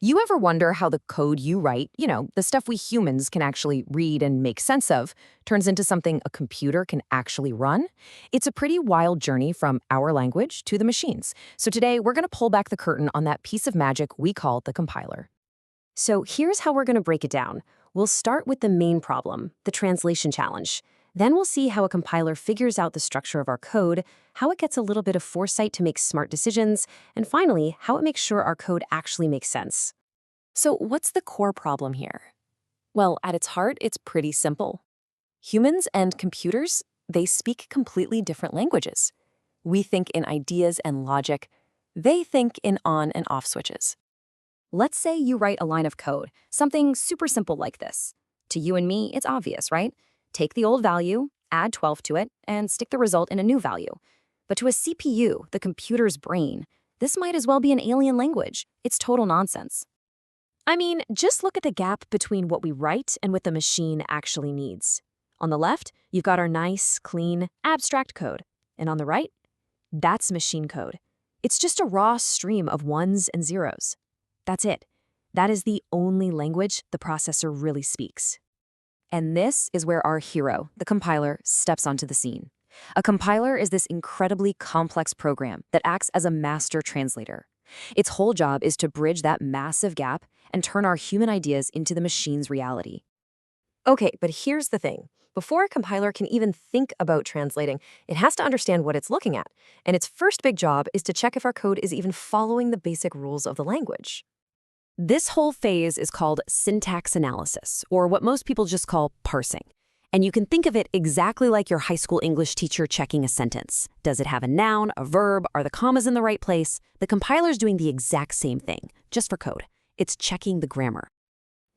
You ever wonder how the code you write, the stuff we humans can actually read and make sense of, turns into something a computer can actually run? It's a pretty wild journey from our language to the machines. So today, we're going to pull back the curtain on that piece of magic we call the compiler. So here's how we're going to break it down. We'll start with the main problem, the translation challenge. Then we'll see how a compiler figures out the structure of our code, how it gets a little bit of foresight to make smart decisions, and finally, how it makes sure our code actually makes sense. So what's the core problem here? Well, at its heart, it's pretty simple. Humans and computers, they speak completely different languages. We think in ideas and logic. They think in on and off switches. Let's say you write a line of code, something super simple like this. To you and me, it's obvious, right? Take the old value, add 12 to it, and stick the result in a new value. But to a CPU, the computer's brain, this might as well be an alien language. It's total nonsense. I mean, just look at the gap between what we write and what the machine actually needs. On the left, you've got our nice, clean, abstract code. And on the right, that's machine code. It's just a raw stream of ones and zeros. That's it. That is the only language the processor really speaks. And this is where our hero, the compiler, steps onto the scene. A compiler is this incredibly complex program that acts as a master translator. Its whole job is to bridge that massive gap and turn our human ideas into the machine's reality. Okay, but here's the thing. Before a compiler can even think about translating, it has to understand what it's looking at. And its first big job is to check if our code is even following the basic rules of the language. This whole phase is called syntax analysis, or what most people just call parsing. And you can think of it exactly like your high school English teacher checking a sentence. Does it have a noun, a verb, are the commas in the right place? The compiler's doing the exact same thing, just for code. It's checking the grammar.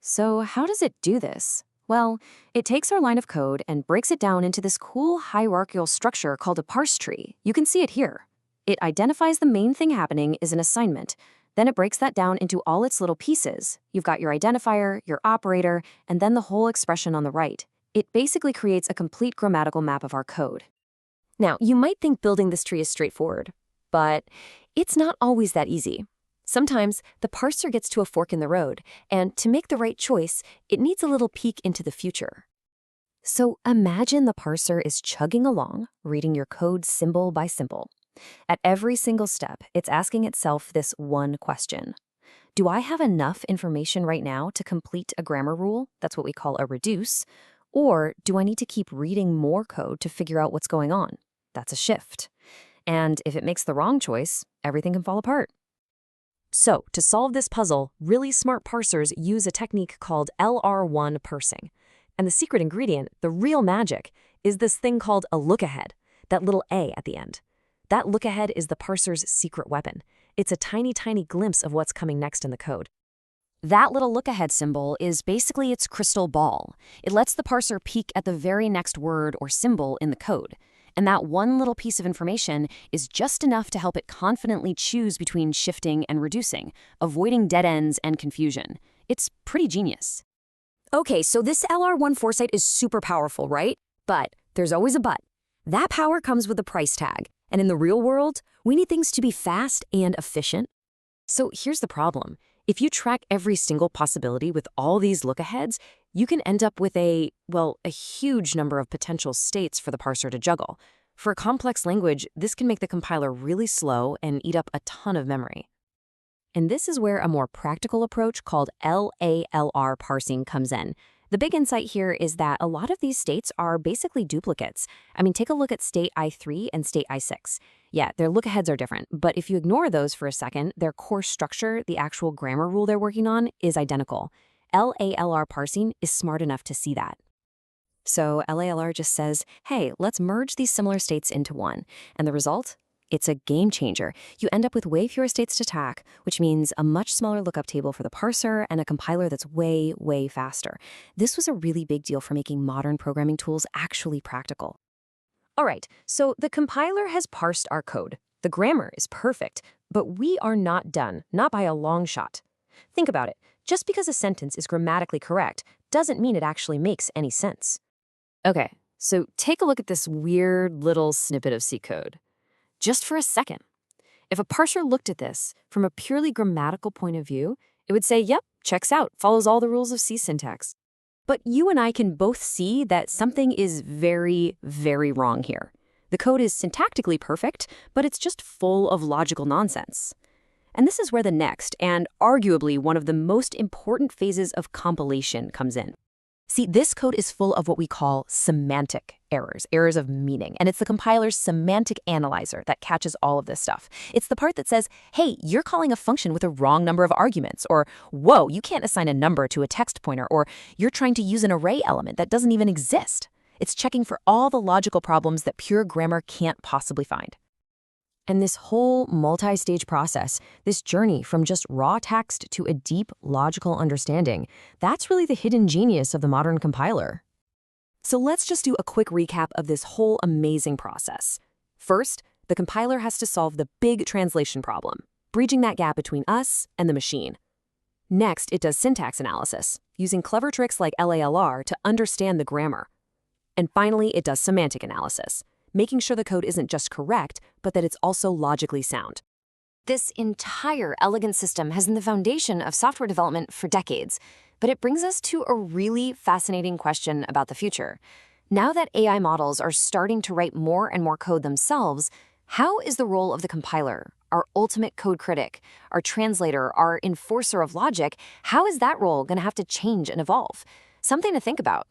So how does it do this? Well, it takes our line of code and breaks it down into this cool hierarchical structure called a parse tree. You can see it here. It identifies the main thing happening is an assignment. Then it breaks that down into all its little pieces. You've got your identifier, your operator, and then the whole expression on the right. It basically creates a complete grammatical map of our code. Now, you might think building this tree is straightforward, but it's not always that easy. Sometimes the parser gets to a fork in the road, and to make the right choice, it needs a little peek into the future. So imagine the parser is chugging along, reading your code symbol by symbol. At every single step, it's asking itself this one question. Do I have enough information right now to complete a grammar rule? That's what we call a reduce. Or do I need to keep reading more code to figure out what's going on? That's a shift. And if it makes the wrong choice, everything can fall apart. So, to solve this puzzle, really smart parsers use a technique called LR1 parsing. And the secret ingredient, the real magic, is this thing called a look-ahead, that little A at the end. That look-ahead is the parser's secret weapon. It's a tiny, tiny glimpse of what's coming next in the code. That little look-ahead symbol is basically its crystal ball. It lets the parser peek at the very next word or symbol in the code. And that one little piece of information is just enough to help it confidently choose between shifting and reducing, avoiding dead ends and confusion. It's pretty genius. Okay, so this LR1 foresight is super powerful, right? But there's always a but. That power comes with a price tag. And in the real world, we need things to be fast and efficient. So here's the problem. If you track every single possibility with all these look-aheads, you can end up with a huge number of potential states for the parser to juggle. For a complex language, this can make the compiler really slow and eat up a ton of memory. And this is where a more practical approach called LALR parsing comes in. The big insight here is that a lot of these states are basically duplicates. I mean, take a look at state I3 and state I6. Yeah, their look-aheads are different, but if you ignore those for a second, their core structure, the actual grammar rule they're working on, is identical. LALR parsing is smart enough to see that. So LALR just says, hey, let's merge these similar states into one. And the result? It's a game changer. You end up with way fewer states to track, which means a much smaller lookup table for the parser and a compiler that's way, way faster. This was a really big deal for making modern programming tools actually practical. All right, so the compiler has parsed our code. The grammar is perfect, but we are not done, not by a long shot. Think about it. Just because a sentence is grammatically correct doesn't mean it actually makes any sense. Okay, so take a look at this weird little snippet of C code. Just for a second. If a parser looked at this from a purely grammatical point of view, It would say, yep, checks out, follows all the rules of C syntax. But you and I can both see that something is very, very wrong here. The code is syntactically perfect, but it's just full of logical nonsense. And this is where the next, and arguably one of the most important phases of compilation comes in. See, this code is full of what we call semantic errors, errors of meaning, and it's the compiler's semantic analyzer that catches all of this stuff. It's the part that says, hey, you're calling a function with a wrong number of arguments, or whoa, you can't assign a number to a text pointer, or you're trying to use an array element that doesn't even exist. It's checking for all the logical problems that pure grammar can't possibly find. And this whole multi-stage process, this journey from just raw text to a deep logical understanding, that's really the hidden genius of the modern compiler. So let's just do a quick recap of this whole amazing process. First, the compiler has to solve the big translation problem, bridging that gap between us and the machine. Next, it does syntax analysis, using clever tricks like LALR to understand the grammar. And finally, it does semantic analysis, making sure the code isn't just correct, but that it's also logically sound. This entire elegant system has been the foundation of software development for decades, but it brings us to a really fascinating question about the future. Now that AI models are starting to write more and more code themselves, how is the role of the compiler, our ultimate code critic, our translator, our enforcer of logic, how is that role going to have to change and evolve? Something to think about.